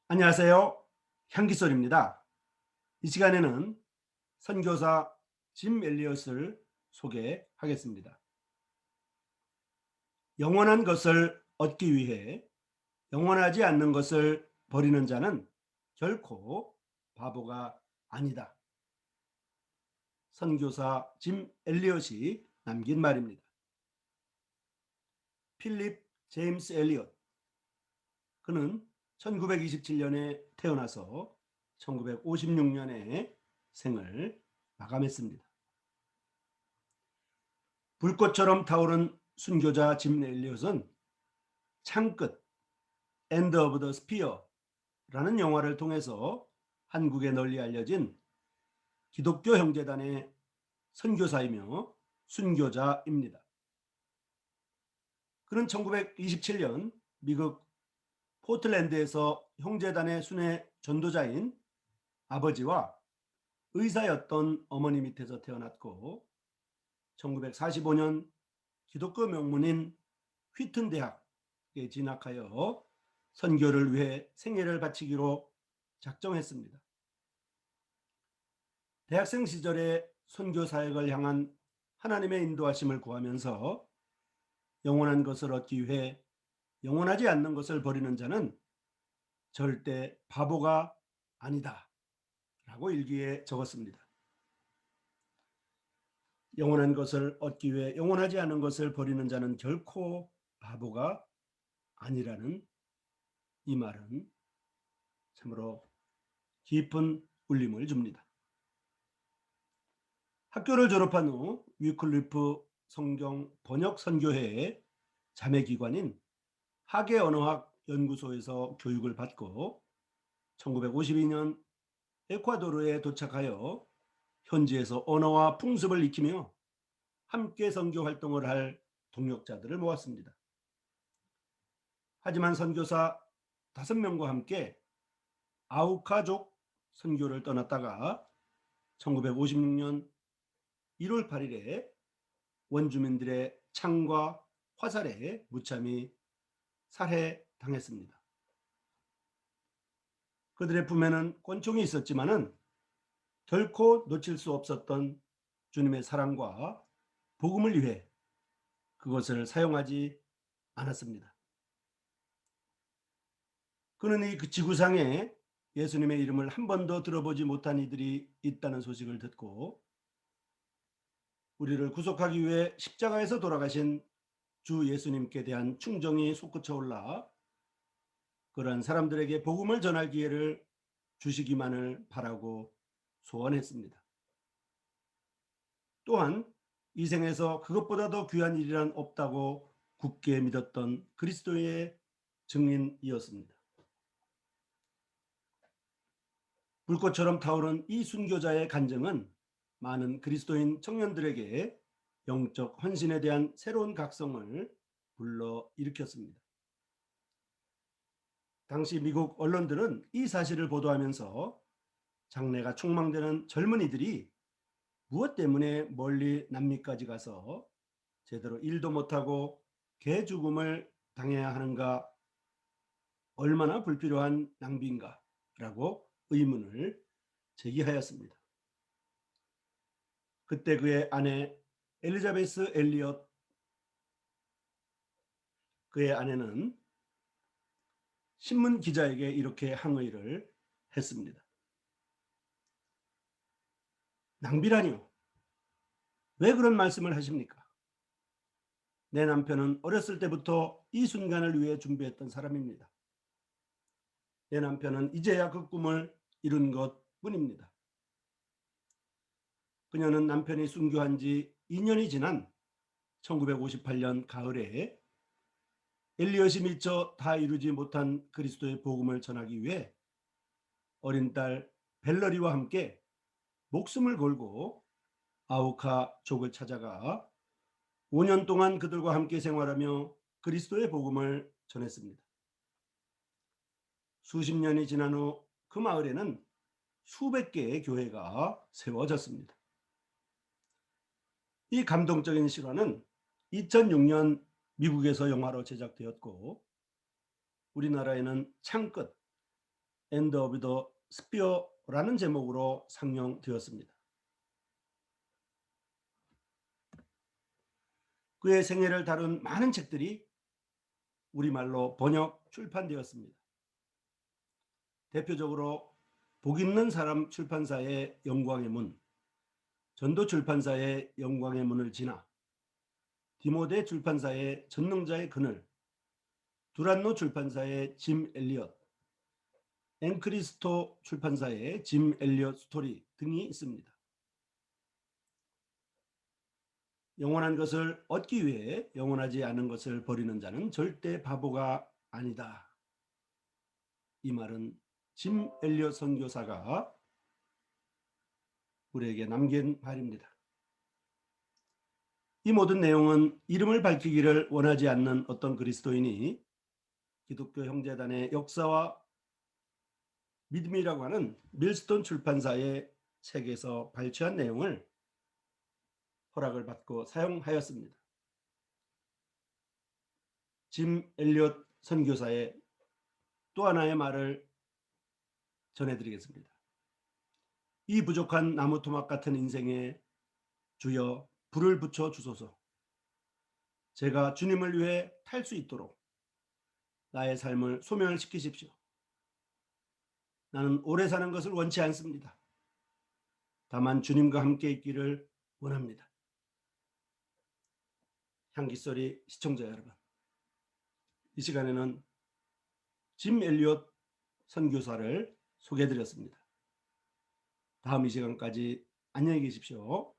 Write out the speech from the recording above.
안녕하세요. 향기솔입니다. 이 시간에는 선교사 짐 엘리엇을 소개하겠습니다. 영원한 것을 얻기 위해 영원하지 않는 것을 버리는 자는 결코 바보가 아니다. 선교사 짐 엘리엇이 남긴 말입니다. 필립 제임스 엘리엇, 그는 1927년에 태어나서 1956년에 생을 마감했습니다. 불꽃처럼 타오른 순교자 짐 엘리엇은 창끝 엔드 오브 더 스피어라는 영화를 통해서 한국에 널리 알려진 기독교 형제단의 선교사이며 순교자입니다. 그는 1927년 미국 포틀랜드에서 형제단의 순회 전도자인 아버지와 의사였던 어머니 밑에서 태어났고 1945년 기독교 명문인 휘튼 대학에 진학하여 선교를 위해 생애를 바치기로 작정했습니다. 대학생 시절에 선교 사역을 향한 하나님의 인도하심을 구하면서 영원한 것을 얻기 위해 영원하지 않는 것을 버리는 자는 절대 바보가 아니다 라고 일기에 적었습니다. 영원한 것을 얻기 위해 영원하지 않은 것을 버리는 자는 결코 바보가 아니라는 이 말은 참으로 깊은 울림을 줍니다. 학교를 졸업한 후 위클리프 성경 번역 선교회의 자매기관인 하계 언어학 연구소에서 교육을 받고 1952년 에콰도르에 도착하여 현지에서 언어와 풍습을 익히며 함께 선교 활동을 할 동역자들을 모았습니다. 하지만 선교사 5명과 함께 아우카족 선교를 떠났다가 1956년 1월 8일에 원주민들의 창과 화살에 무참히 살해당했습니다. 그들의 품에는 권총이 있었지만은 결코 놓칠 수 없었던 주님의 사랑과 복음을 위해 그것을 사용하지 않았습니다. 그는 이 지구상에 예수님의 이름을 한 번도 들어보지 못한 이들이 있다는 소식을 듣고 우리를 구속하기 위해 십자가에서 돌아가신 주 예수님께 대한 충정이 솟구쳐 올라 그러한 사람들에게 복음을 전할 기회를 주시기만을 바라고 소원했습니다. 또한 이 생에서 그것보다 더 귀한 일이란 없다고 굳게 믿었던 그리스도의 증인이었습니다. 불꽃처럼 타오른 이 순교자의 간증은 많은 그리스도인 청년들에게 영적 헌신에 대한 새로운 각성을 불러일으켰습니다. 당시 미국 언론들은 이 사실을 보도하면서 장래가 촉망되는 젊은이들이 무엇 때문에 멀리 남미까지 가서 제대로 일도 못하고 개죽음을 당해야 하는가, 얼마나 불필요한 낭비인가 라고 의문을 제기하였습니다. 그때 그의 아내 엘리자베스 엘리엇, 그의 아내는 신문 기자에게 이렇게 항의를 했습니다. 낭비라니요? 왜 그런 말씀을 하십니까? 내 남편은 어렸을 때부터 이 순간을 위해 준비했던 사람입니다. 내 남편은 이제야 그 꿈을 이룬 것뿐입니다. 그녀는 남편이 순교한 지 2년이 지난 1958년 가을에 엘리엇이 미처 다 이루지 못한 그리스도의 복음을 전하기 위해 어린 딸 벨러리와 함께 목숨을 걸고 아우카족을 찾아가 5년 동안 그들과 함께 생활하며 그리스도의 복음을 전했습니다. 수십 년이 지난 후 그 마을에는 수백 개의 교회가 세워졌습니다. 이 감동적인 실화는 2006년 미국에서 영화로 제작되었고 우리나라에는 창끝 엔드 오브 더 스피어라는 제목으로 상영되었습니다. 그의 생애를 다룬 많은 책들이 우리말로 번역 출판되었습니다. 대표적으로 복 있는 사람 출판사의 영광의 문, 전도 출판사의 영광의 문을 지나, 디모데 출판사의 전능자의 그늘, 두란노 출판사의 짐 엘리엇, 앵크리스토 출판사의 짐 엘리엇 스토리 등이 있습니다. 영원한 것을 얻기 위해 영원하지 않은 것을 버리는 자는 절대 바보가 아니다. 이 말은 짐 엘리엇 선교사가 우리에게 남긴 말입니다. 이 모든 내용은 이름을 밝히기를 원하지 않는 어떤 그리스도인이 기독교 형제단의 역사와 믿음이라고 하는 밀스톤 출판사의 책에서 발췌한 내용을 허락을 받고 사용하였습니다. 짐 엘리엇 선교사의 또 하나의 말을 전해드리겠습니다. 이 부족한 나무 토막 같은 인생에 주여 불을 붙여 주소서. 제가 주님을 위해 탈 수 있도록 나의 삶을 소멸시키십시오. 나는 오래 사는 것을 원치 않습니다. 다만 주님과 함께 있기를 원합니다. 향기소리 시청자 여러분, 이 시간에는 짐 엘리엇 선교사를 소개해드렸습니다. 다음 이 시간까지 안녕히 계십시오.